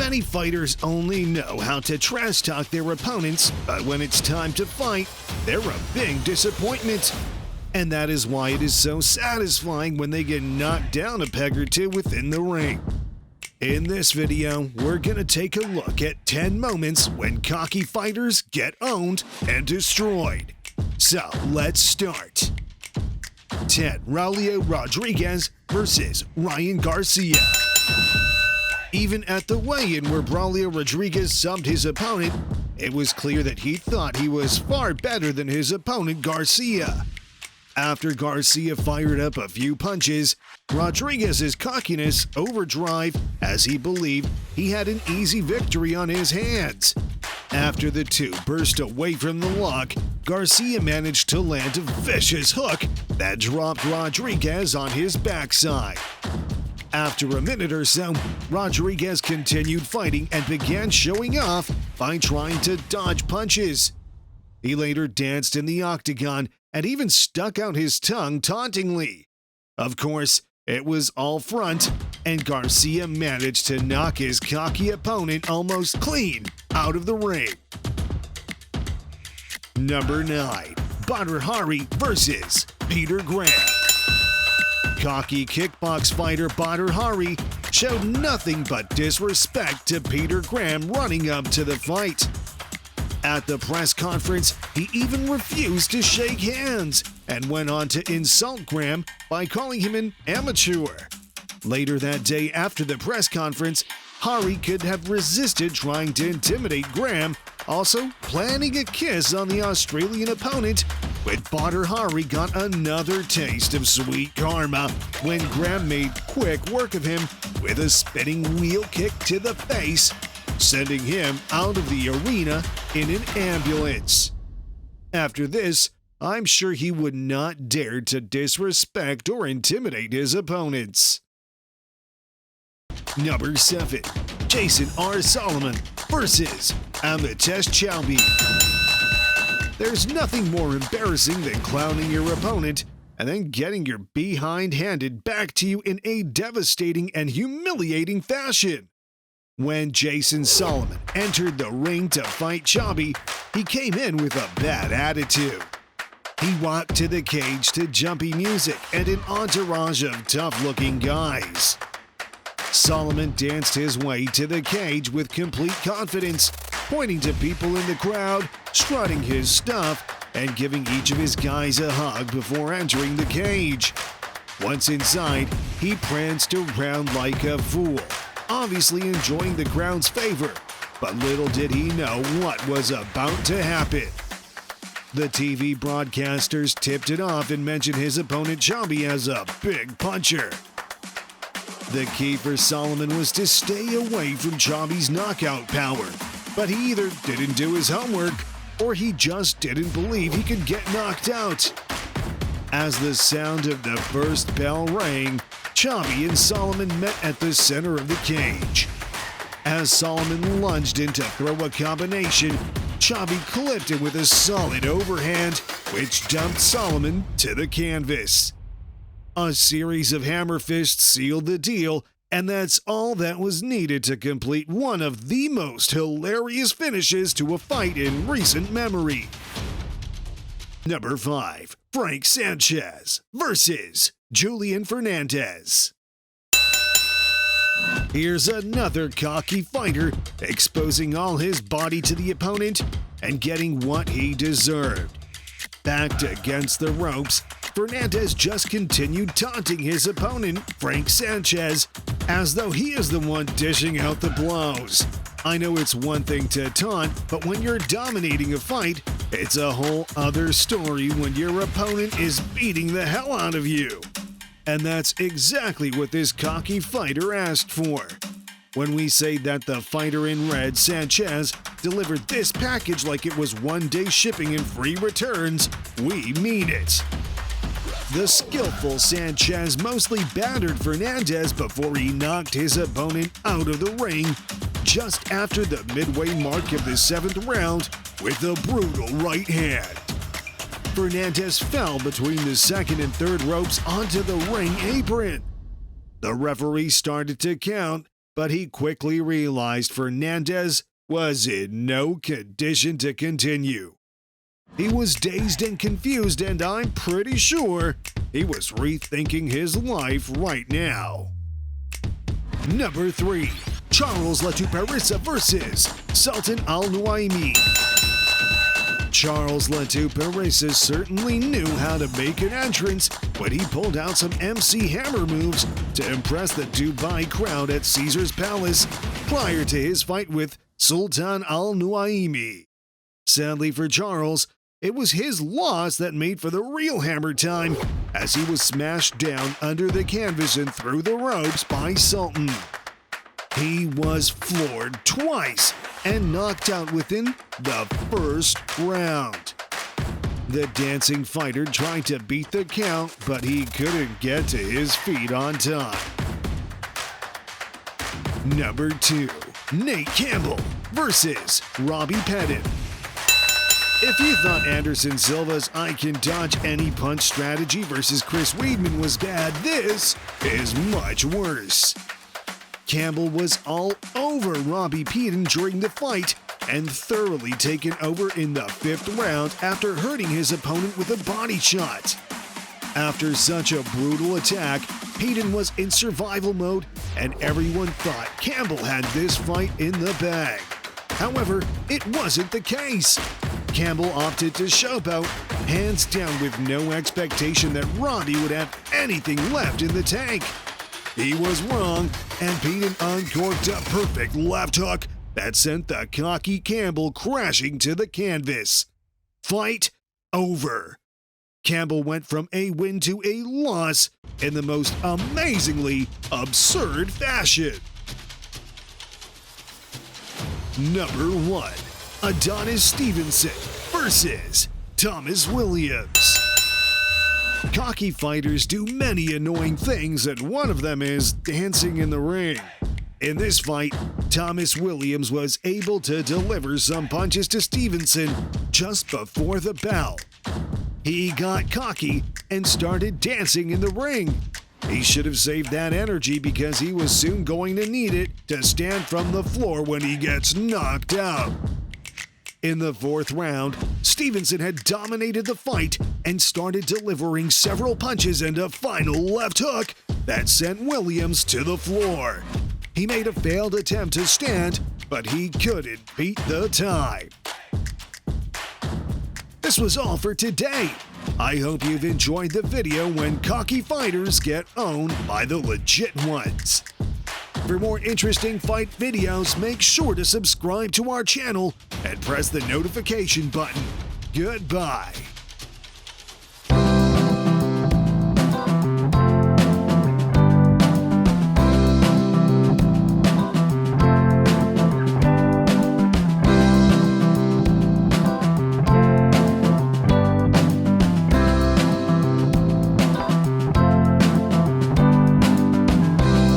Many fighters only know how to trash talk their opponents, but when it's time to fight, they're a big disappointment. And that is why it is so satisfying when they get knocked down a peg or two within the ring. In this video, we're gonna take a look at 10 moments when cocky fighters get owned and destroyed. So let's start. 10. Raulio Rodriguez versus Ryan Garcia. Even at the weigh-in where Raulio Rodriguez subbed his opponent, it was clear that he thought he was far better than his opponent Garcia. After Garcia fired up a few punches, Rodriguez's cockiness overdrive as he believed he had an easy victory on his hands. After the two burst away from the lock, Garcia managed to land a vicious hook that dropped Rodriguez on his backside. After a minute or so, Rodriguez continued fighting and began showing off by trying to dodge punches. He later danced in the octagon and even stuck out his tongue tauntingly. Of course, it was all front, and Garcia managed to knock his cocky opponent almost clean out of the ring. Number 9. Badri Hari versus Peter Graham. Cocky kickbox fighter Badri Hari showed nothing but disrespect to Peter Graham running up to the fight. At the press conference, he even refused to shake hands and went on to insult Graham by calling him an amateur. Later that day after the press conference, Hari could have resisted trying to intimidate Graham, also planning a kiss on the Australian opponent, but Badri Hari got another taste of sweet karma when Graham made quick work of him with a spinning wheel kick to the face, sending him out of the arena in an ambulance. After this, I'm sure he would not dare to disrespect or intimidate his opponents. Number 7. Jason R. Solomon versus Amos Chiai. There's nothing more embarrassing than clowning your opponent and then getting your behind handed back to you in a devastating and humiliating fashion. When Jason Solomon entered the ring to fight Chiai, he came in with a bad attitude. He walked to the cage to jumpy music and an entourage of tough-looking guys. Solomon danced his way to the cage with complete confidence, pointing to people in the crowd, strutting his stuff, and giving each of his guys a hug before entering the cage. Once inside, he pranced around like a fool, obviously enjoying the crowd's favor, but little did he know what was about to happen. The TV broadcasters tipped it off and mentioned his opponent Chiai as a big puncher. The key for Solomon was to stay away from Chiai's knockout power, but he either didn't do his homework or he just didn't believe he could get knocked out. As the sound of the first bell rang, Chiai and Solomon met at the center of the cage. As Solomon lunged in to throw a combination, Chiai clipped him with a solid overhand, which dumped Solomon to the canvas. A series of hammer fists sealed the deal, and that's all that was needed to complete one of the most hilarious finishes to a fight in recent memory. Number 5. Frank Sanchez versus Julian Fernandez. Here's another cocky fighter exposing all his body to the opponent and getting what he deserved. Backed against the ropes, Fernandez just continued taunting his opponent, Frank Sanchez, as though he is the one dishing out the blows. I know it's one thing to taunt, but when you're dominating a fight, it's a whole other story when your opponent is beating the hell out of you. And that's exactly what this cocky fighter asked for. When we say that the fighter in red, Sanchez, delivered this package like it was one-day shipping and free returns, we mean it. The skillful Sanchez mostly battered Fernandez before he knocked his opponent out of the ring just after the midway mark of the 7th round with a brutal right hand. Fernandez fell between the 2nd and 3rd ropes onto the ring apron. The referee started to count, but he quickly realized Fernandez was in no condition to continue. He was dazed and confused, and I'm pretty sure he was rethinking his life right now. Number 3. Charles Latu Parisa versus Sultan Al-Nuaimi. Charles Latu Parisa certainly knew how to make an entrance when he pulled out some MC Hammer moves to impress the Dubai crowd at Caesar's Palace prior to his fight with Sultan Al-Nuaimi. Sadly for Charles, it was his loss that made for the real hammer time as he was smashed down under the canvas and through the ropes by Sultan. He was floored twice and knocked out within the first round. The dancing fighter tried to beat the count, but he couldn't get to his feet on time. Number 2. Nate Campbell versus Robbie Pettit. If you thought Anderson Silva's I can dodge any punch strategy versus Chris Weidman was bad, this is much worse. Campbell was all over Robbie Pettit during the fight and thoroughly taken over in the 5th round after hurting his opponent with a body shot. After such a brutal attack, Pettit was in survival mode and everyone thought Campbell had this fight in the bag. However, it wasn't the case. Campbell opted to showboat, hands down with no expectation that Robbie would have anything left in the tank. He was wrong, and Pettit uncorked a perfect left hook that sent the cocky Campbell crashing to the canvas. Fight over. Campbell went from a win to a loss in the most amazingly absurd fashion. Number 1. Adonis Stevenson versus Thomas Williams. Cocky fighters do many annoying things, and one of them is dancing in the ring. In this fight, Thomas Williams was able to deliver some punches to Stevenson just before the bell. He got cocky and started dancing in the ring. He should have saved that energy because he was soon going to need it to stand from the floor when he gets knocked out. In the 4th round, Stevenson had dominated the fight and started delivering several punches and a final left hook that sent Williams to the floor. He made a failed attempt to stand, but he couldn't beat the time. This was all for today. I hope you've enjoyed the video when cocky fighters get owned by the legit ones. For more interesting fight videos, make sure to subscribe to our channel and press the notification button. Goodbye.